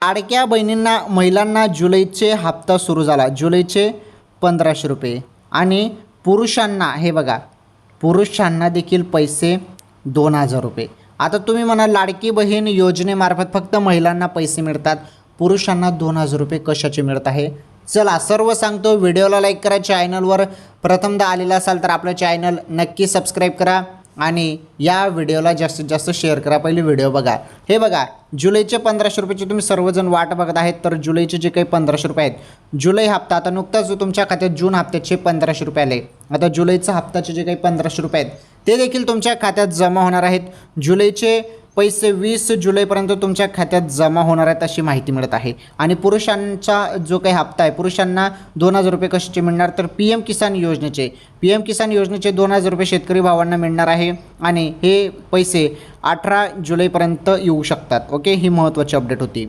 लाडक्या बहिणींना महिलांना जुलैचे हप्ता सुरू झाला, जुलैचे 1500 रुपये. आणि पुरुषांना हे बघा, पुरुषांना देखील पैसे 2000 रुपये. आता तुम्ही म्हणाल लाडकी बहीण योजनेमार्फत फक्त महिलांना पैसे मिळतात, पुरुषांना 2000 रुपये कशाचे मिळत आहे? चला सर्व सांगतो. व्हिडिओला लाईक करा, चॅनलवर प्रथमदा आलेला असाल तर आपलं चॅनल नक्की सबस्क्राईब करा आणि या व्हिडिओला जास्तीत जास्त शेअर करा. पहिले व्हिडिओ बघा. हे बघा, जुलैचे 1500 रुपयेची तुम्ही सर्वजण वाट बघत आहेत. तर जुलैचे जे काही 1500 रुपये आहेत, जुलै हप्ता आता नुकताच जो तुमच्या खात्यात जून हप्त्याचे 1500 रुपये आले, आता जुलैचा हप्त्याचे जे काही 1500 रुपये आहेत ते देखील तुमच्या खात्यात जमा होणार आहेत. जुलैचे पैसे 20 जुलैपर्यंत तुमच्या खात्यात जमा होणार आहेत अशी माहिती मिळत आहे. आणि पुरुषांचा जो काही हप्ता आहे, पुरुषांना 2000 रुपये कशाचे मिळणार? तर PM किसान योजनेचे 2000 रुपये शेतकरी भावांना मिळणार आहे. आणि हे पैसे 18 जुलैपर्यंत येऊ शकतात. ओके, ही महत्त्वाची अपडेट होती.